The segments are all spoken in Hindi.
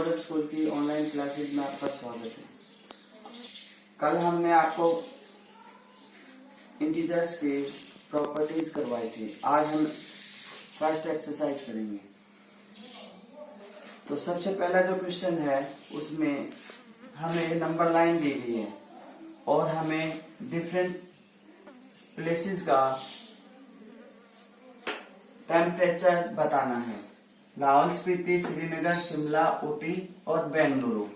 मॉडल स्कूल की ऑनलाइन क्लासेस में आपका स्वागत है। कल हमने आपको इंटीजर्स की प्रॉपर्टीज करवाई थी। आज हम फर्स्ट एक्सरसाइज करेंगे। तो सबसे पहला जो क्वेश्चन है उसमें हमें नंबर लाइन दी गई है और हमें डिफरेंट प्लेसेस का टेम्परेचर बताना है। लाहौल स्पीति, श्रीनगर, शिमला, ऊटी और बेंगलुरु।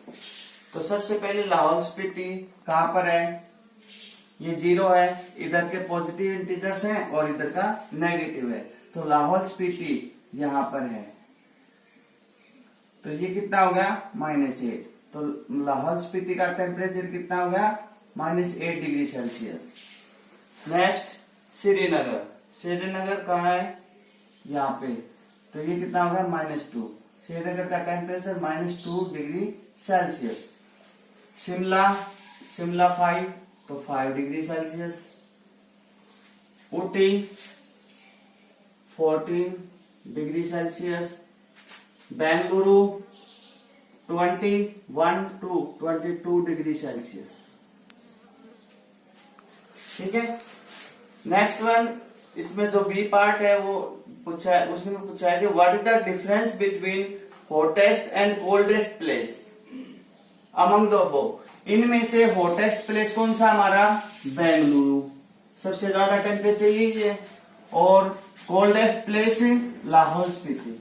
तो सबसे पहले लाहौल स्पीति कहाँ पर है? ये 0 है, इधर के पॉजिटिव इंटीजर्स हैं और इधर का नेगेटिव है। तो लाहौल स्पीति यहाँ पर है, तो ये कितना हो गया? -8। तो लाहौल स्पीति का टेम्परेचर कितना हो गया? -8 degree Celsius. Next Srinagar. Srinagar कहाँ है? यहाँ पे। तो ये कितना होगा? -2। श्रीनगर का टेम्परेचर -2 डिग्री सेल्सियस। शिमला 5, तो 5 degree Celsius. Ooty 14 degree Celsius. Bengaluru 21 to 22 degree Celsius. ठीक है। नेक्स्ट वन, इसमें जो बी पार्ट है वो पूछा है, उसमें पूछा है कि what is the difference between hottest and coldest place among the above. इनमें से हॉटेस्ट प्लेस कौन सा? हमारा बेंगलुरु, सबसे ज्यादा टेम्परेचर यही है। और coldest place Lahaul Spiti.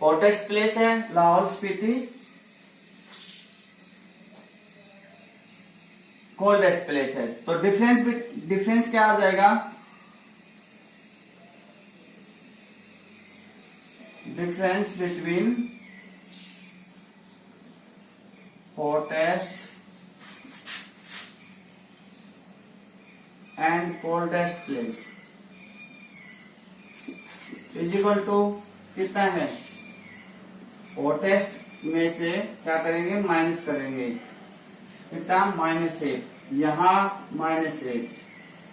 Hottest place है लाहौल स्पीति, कोल्डेस्ट प्लेस है। तो डिफरेंस क्या आ जाएगा? Difference between hottest and coldest place is equal to कितना है? हॉटेस्ट में से क्या करेंगे? माइनस करेंगे। कितना? -8। यहां -8।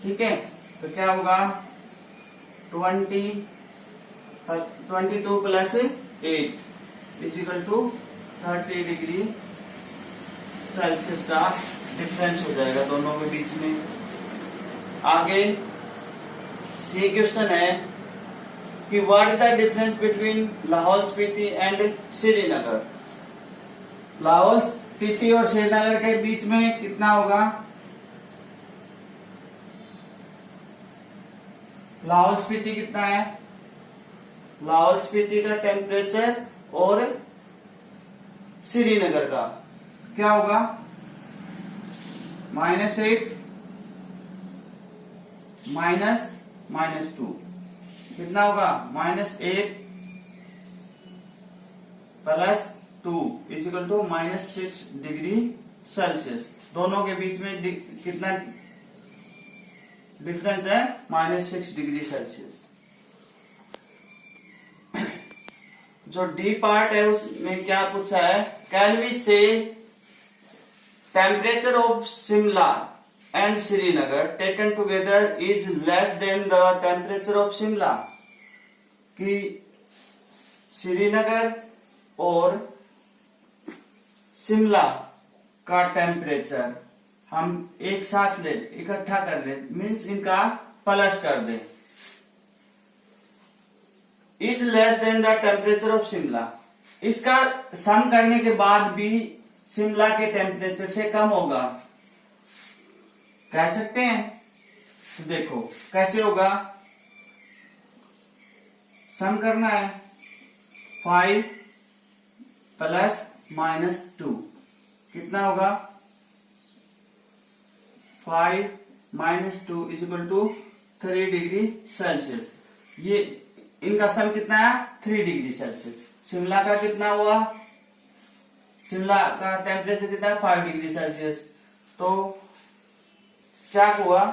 ठीक है। तो क्या होगा? 22 plus 8 is equal to 30 degree Celsius का डिफरेंस हो जाएगा दोनों के बीच में। आगे सी क्वेश्चन है कि what is the difference between Lahaul Spiti and Srinagar. Lahaul Spiti और श्रीनगर के बीच में कितना होगा? लाहौल स्पीति कितना है? लाहौल स्पीति का टेम्परेचर और श्रीनगर का क्या होगा? -8 -2 कितना होगा? -8 plus 2 is equal to -6 degree Celsius. दोनों के बीच में कितना डिफरेंस है? -6 डिग्री सेल्सियस। जो डी पार्ट है उसमें क्या पूछा है? Can we say temperature of Shimla and Srinagar taken together is less than the temperature of Shimla. कि श्रीनगर और शिमला का टेम्परेचर हम एक साथ ले, इकट्ठा कर ले, मीन्स इनका प्लस कर दें। Is less than the temperature of Shimla. इसका सम करने के बाद भी शिमला के टेम्परेचर से कम होगा, कह सकते हैं। देखो कैसे होगा, सम करना है। 5 प्लस -2 कितना होगा? 5 -2 is equal to 3 degree Celsius. ये इनका सम कितना है? 3 डिग्री सेल्सियस। शिमला का कितना हुआ? शिमला का टेम्परेचर कितना है? 5 डिग्री सेल्सियस। तो क्या हुआ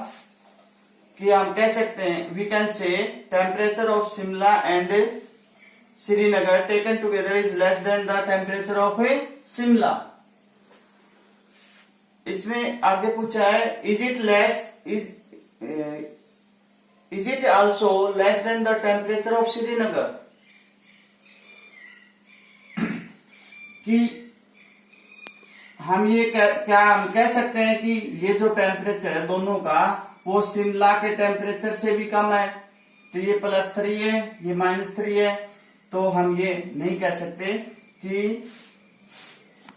कि हम कह सकते हैं, we can say temperature of Shimla and Srinagar taken together is less than the temperature of Shimla. इसमें आगे पूछा है, is it also less than the temperature of Srinagar. कि हम ये क्या हम कह सकते हैं कि ये जो टेम्परेचर है दोनों का वो शिमला के टेम्परेचर से भी कम है। तो ये +3 है, ये -3 है, तो हम ये नहीं कह सकते कि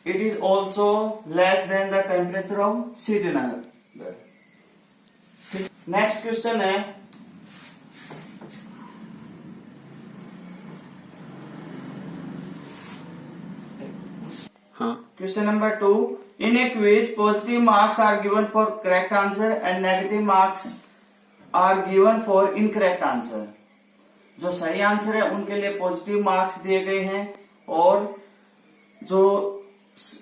it is also less than the temperature of Srinagar. Next question है question number 2। In a quiz positive marks are given for correct answer and negative marks are given for incorrect answer. जो सही आंसर है उनके लिए पॉजिटिव मार्क्स दिए गए हैं और जो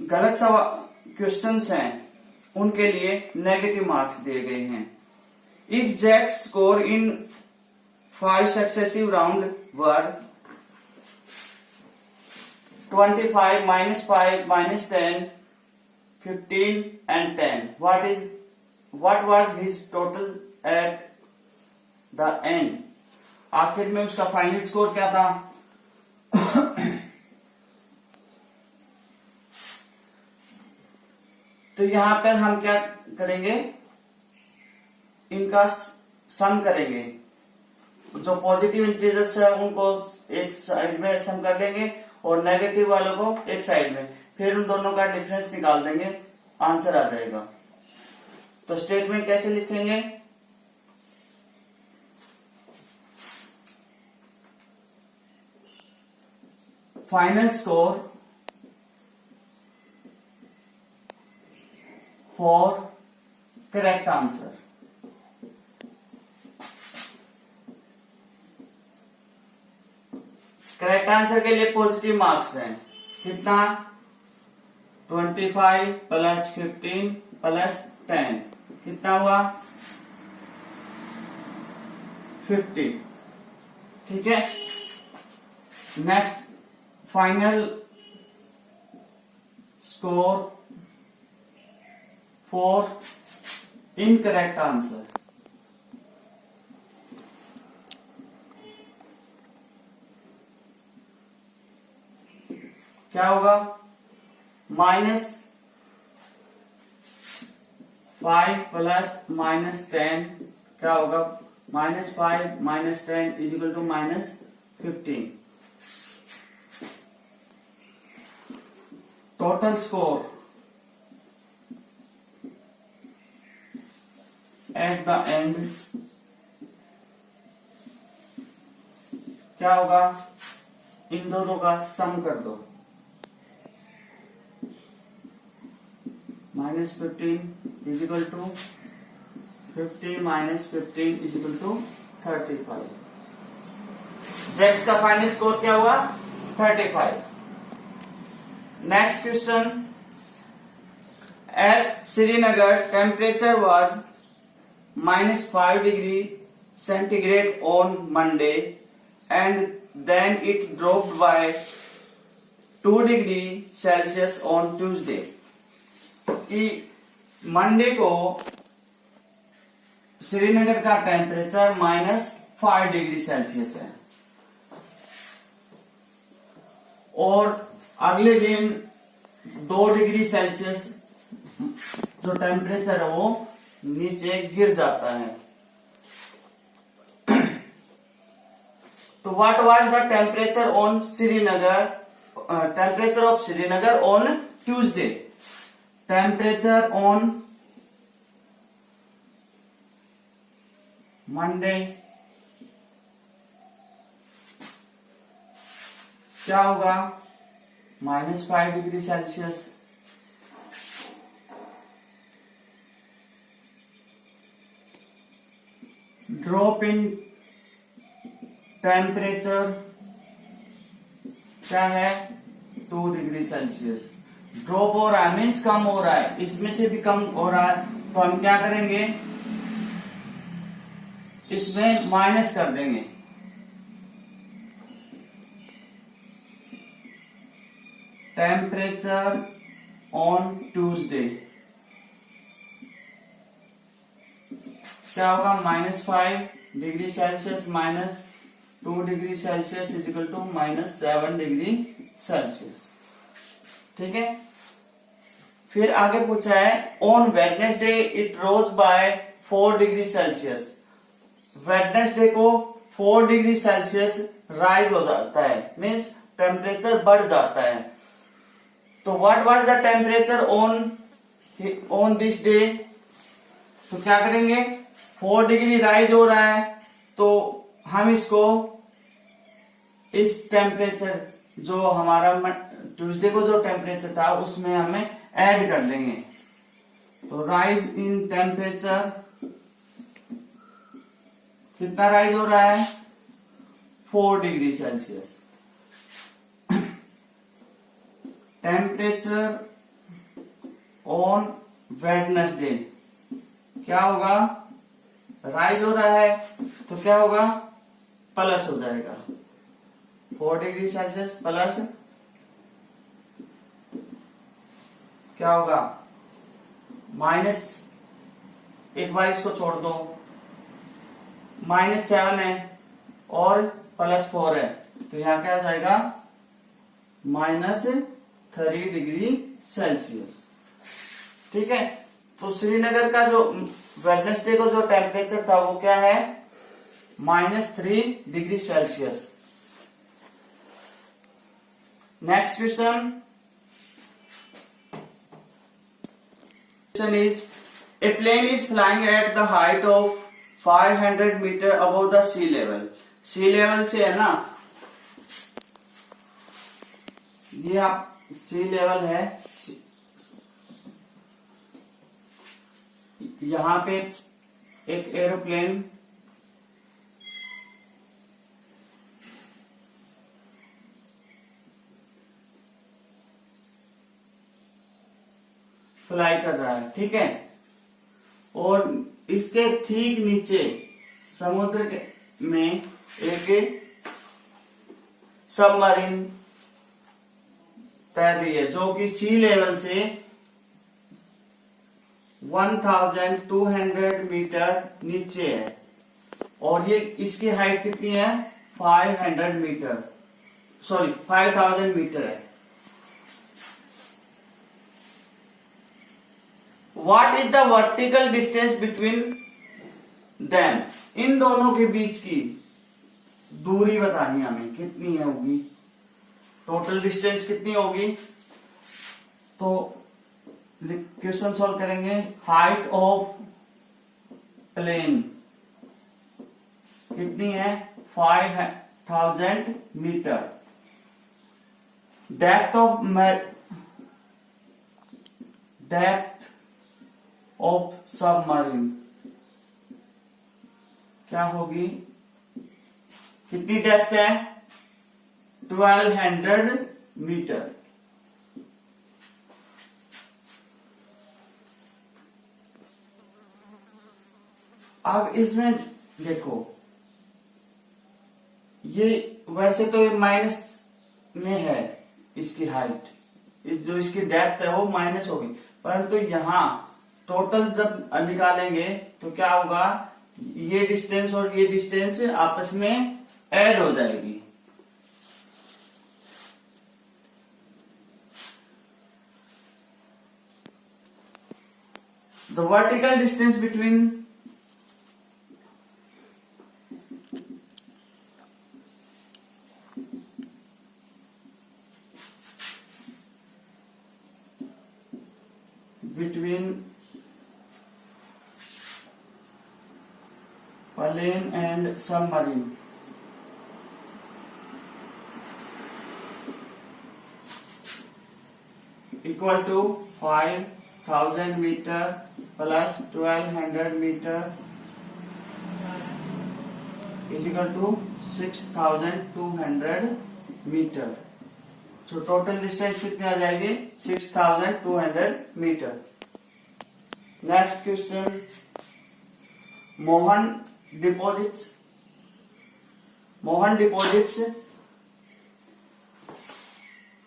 गलत सवाल क्वेश्चंस हैं उनके लिए नेगेटिव मार्क्स दिए गए हैं। If Jack's score in 5 successive round were 25, -5, -10, 15 and 10, what was his total at the end? आखिर में उसका फाइनल स्कोर क्या था? तो यहां पर हम क्या करेंगे, इनका सम करेंगे। जो पॉजिटिव इंटीजर्स है उनको एक साइड में सम कर लेंगे और नेगेटिव वालों को एक साइड में, फिर उन दोनों का डिफरेंस निकाल देंगे, आंसर आ जाएगा। तो स्टेटमेंट कैसे लिखेंगे? Final score for correct answer. Correct answer के लिए पॉजिटिव मार्क्स हैं कितना? 25 + 15 + 10 कितना हुआ? 50। ठीक है। Next final score for incorrect answer. क्या होगा? -5 + -10 क्या होगा? -5 - 10 = -15। Total score at the end क्या होगा? इन दोनों का सम कर दो। -15 = 50 - 15 = 35। जेक्स का फाइनल स्कोर क्या हुआ? 35। Next question. At Srinagar temperature was -5 degree centigrade on Monday and then it dropped by 2 degree Celsius on Tuesday. कि मंडे को श्रीनगर का टेम्परेचर -5 डिग्री सेल्सियस है और अगले दिन 2 डिग्री सेल्सियस जो टेम्परेचर है वो नीचे गिर जाता है। तो what was the temperature on Srinagar, temperature of Srinagar on Tuesday? Temperature on Monday क्या होगा? -5 degree Celsius. Drop in temperature क्या है? 2 डिग्री सेल्सियस। ड्रॉप हो रहा है मीन्स कम हो रहा है, इसमें से भी कम हो रहा है, तो हम क्या करेंगे? इसमें माइनस कर देंगे। टेम्परेचर ऑन ट्यूसडे क्या होगा? -5 degree Celsius -2 degree Celsius = -7 degree Celsius. ठीक है। फिर आगे पूछा है on Wednesday it rose by 4 degree Celsius. Wednesday को 4 डिग्री सेल्सियस राइज हो जाता है, मीन्स टेम्परेचर बढ़ जाता है। तो what was the temperature on this day? तो क्या करेंगे, 4 डिग्री राइज हो रहा है तो हम इसको इस टेम्परेचर जो हमारा ट्यूसडे को जो टेम्परेचर था उसमें हमें ऐड कर देंगे। तो राइज इन टेम्परेचर कितना राइज हो रहा है, 4 degree Celsius. Temperature on Wednesday क्या होगा, राइज हो रहा है तो क्या होगा, प्लस हो जाएगा, 4 डिग्री सेल्सियस प्लस क्या होगा, माइनस, एक बार इसको छोड़ दो, -7 है और +4 है तो यहां क्या हो जाएगा, -3 डिग्री सेल्सियस। ठीक है। तो श्रीनगर का जो वेडनेसडे को जो टेम्परेचर था वो क्या है, -3 degree Celsius. Next question is a plane is flying at the height of 500 meter above the sea level। Sea level से है ना, ये आप सी लेवल है, यहां पे एक एरोप्लेन फ्लाई कर रहा है, ठीक है। और इसके ठीक नीचे समुद्र में एक सबमरीन तैर रही है जो कि सी लेवल से 1200 मीटर नीचे है और ये इसकी हाइट कितनी है, 500 मीटर, सॉरी 5000 मीटर है। What is the vertical distance between them? इन दोनों के बीच की दूरी बतानी हमें, कितनी है होगी, टोटल डिस्टेंस कितनी होगी। तो क्वेश्चन सॉल्व करेंगे। हाइट ऑफ प्लेन कितनी है, 5000 मीटर। डेप्थ ऑफ सबमरीन क्या होगी, कितनी डेप्थ है, 1200 मीटर। अब इसमें देखो, ये वैसे तो ये माइनस में है, इसकी हाइट, जो इसकी डेप्थ है वो माइनस होगी, परंतु यहां टोटल जब निकालेंगे तो क्या होगा, ये डिस्टेंस और ये डिस्टेंस आपस में ऐड हो जाएगी। The vertical distance between plane and submarine equal to 5000 meter plus 1200 meter is equal to 6200 metre. तो टोटल डिस्टेंस कितनी आ जाएगी, 6200 metre. Next question, Mohan deposits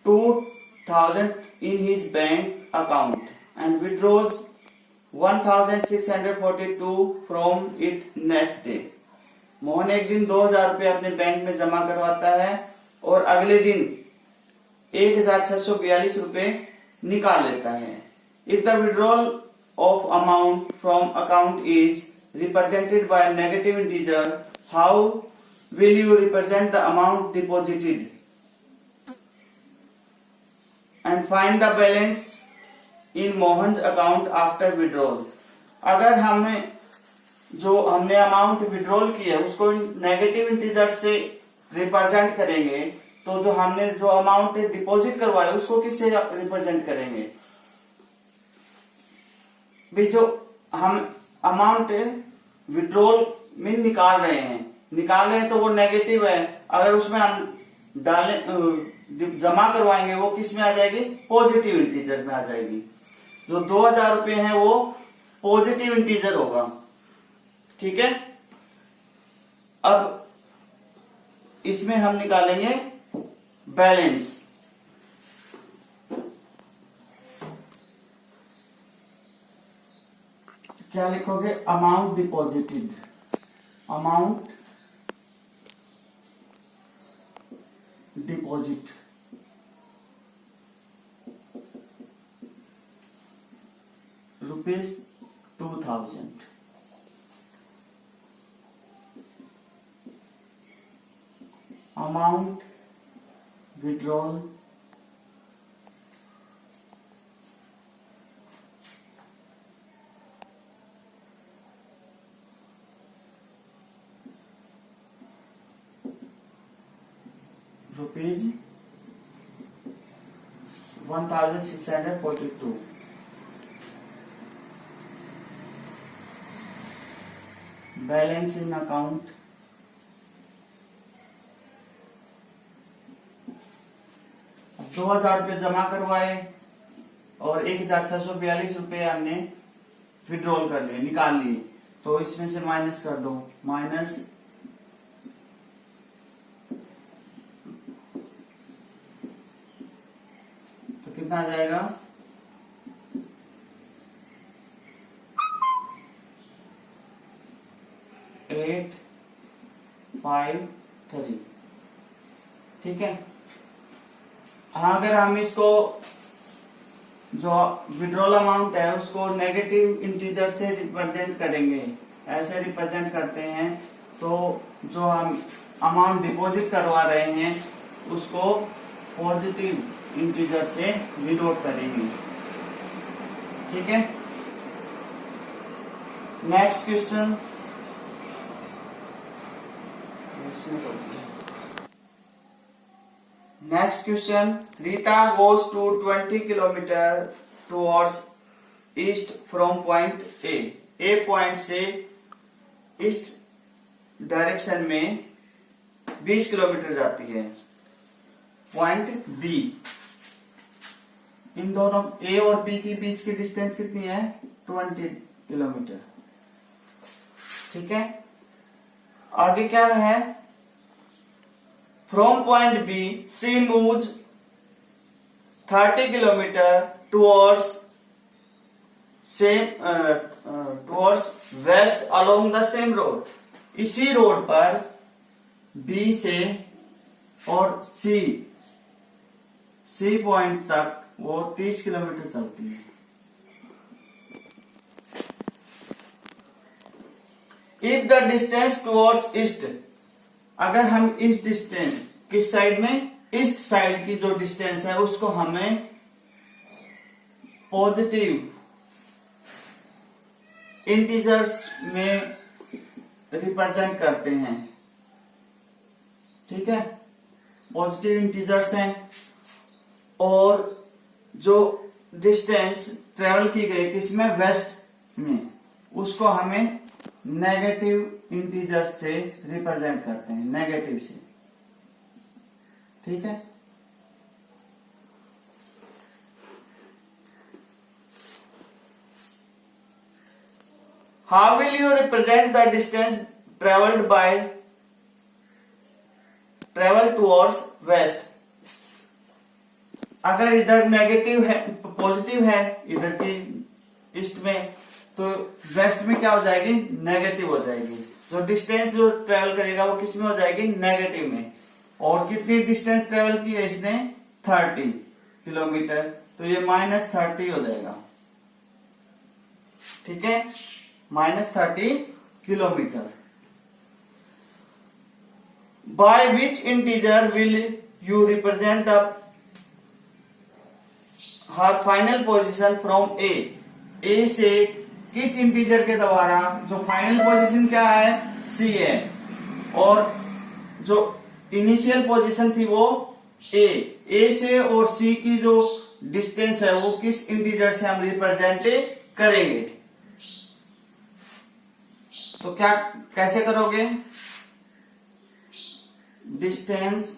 2000 in his bank account and withdraws 1642 from it next day। Mohan एक दिन 2000 रुपये अपने बैंक में जमा करवाता है और अगले दिन 1642 रुपए निकाल लेता है। If the withdrawal of amount from account is represented by negative integer, how will you represent the amount deposited and find the balance in Mohan's account after withdrawal. अगर हमें जो हमने अमाउंट विड्रॉल की है उसको नेगेटिव इंटीजर से रिप्रेजेंट करेंगे, तो जो हमने जो अमाउंट डिपॉजिट करवाया उसको किससे रिप्रेजेंट करेंगे? भी जो हम अमाउंट विड्रॉल में निकाल रहे हैं तो वो नेगेटिव है। अगर उसमें हम जमा करवाएंगे वो किस में आ जाएगी? पॉजिटिव इंटीजर में आ जाएगी। जो 2000 रुपए है वो पॉजिटिव इंटीजर होगा। ठीक है, अब इसमें हम निकालेंगे बैलेंस। क्या लिखोगे? Amount deposited, amount deposit ₹2000, amount withdrawal ₹1642। Balance इन अकाउंट ₹2000 जमा करवाए और 1642 रुपए हमने विड्रॉल कर लिए, निकाल लिए। तो इसमें से माइनस कर दो, माइनस तो कितना आ जाएगा? 853। ठीक है। हाँ, अगर हम इसको जो विड्रॉल अमाउंट है उसको नेगेटिव इंटीजर से रिप्रेजेंट करेंगे, ऐसे रिप्रेजेंट करते हैं, तो जो हम अमाउंट डिपॉजिट करवा रहे हैं उसको पॉजिटिव इंटीजर से डिनोट करेंगे। ठीक है। Next question, next question, Rita goes to 20 kilometre towards east from point A point से ईस्ट डायरेक्शन में 20 किलोमीटर जाती है। पॉइंट बी, इन दोनों ए और बी के बीच की डिस्टेंस कितनी है? 20 किलोमीटर। ठीक है। आगे क्या है? From point B C moves 30 kilometre towards west along the same road. इसी रोड पर बी से और सी पॉइंट तक वो 30 किलोमीटर चलती है। If the distance towards east, अगर हम इस डिस्टेंस किस साइड में? ईस्ट साइड की जो डिस्टेंस है उसको हमें पॉजिटिव इंटीजर्स में रिप्रेजेंट करते हैं। ठीक है, पॉजिटिव इंटीजर्स हैं, और जो डिस्टेंस ट्रेवल की गई किसमें? वेस्ट में, उसको हमें नेगेटिव इंटीजर से रिप्रेजेंट करते हैं, नेगेटिव से। ठीक है। How will you represent the distance travel towards waste? अगर इधर नेगेटिव है, पॉजिटिव है इधर की ईस्ट में, तो वेस्ट में क्या हो जाएगी? नेगेटिव हो जाएगी। जो डिस्टेंस जो ट्रेवल करेगा वो किस में हो जाएगी? नेगेटिव में। और कितनी डिस्टेंस ट्रेवल की है इसने? 30 किलोमीटर, तो ये -30 हो जाएगा। ठीक है, -30 kilometre. By which integer will you represent the her final position from a से किस इंटीजर के द्वारा, जो फाइनल पोजीशन क्या है सी है, और जो इनिशियल पोजीशन थी वो ए से और सी की जो डिस्टेंस है वो किस इंटीजर से हम रिप्रेजेंट करेंगे। तो क्या कैसे करोगे, distance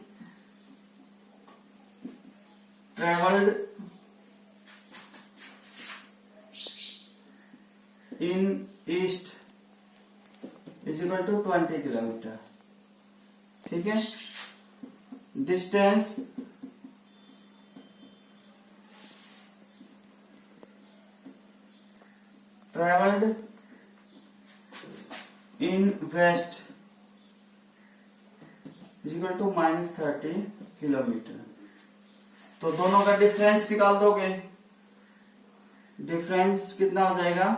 travelled in east is equal to 20 kilometre. ठीक है, distance travelled in west is equal to -30 kilometre. तो दोनों का डिफरेंस निकाल दोगे, डिफरेंस कितना हो जाएगा,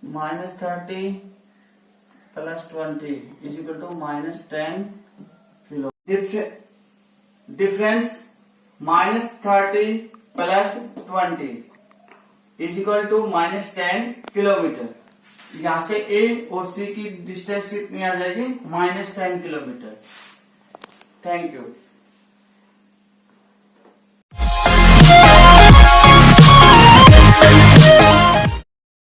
-30 + 20 is equal to -10 kilo. Difference -30 + 20 is equal to -10 kilometre. यहां से ए और सी की डिस्टेंस कितनी आ जाएगी, -10 किलोमीटर। Thank you.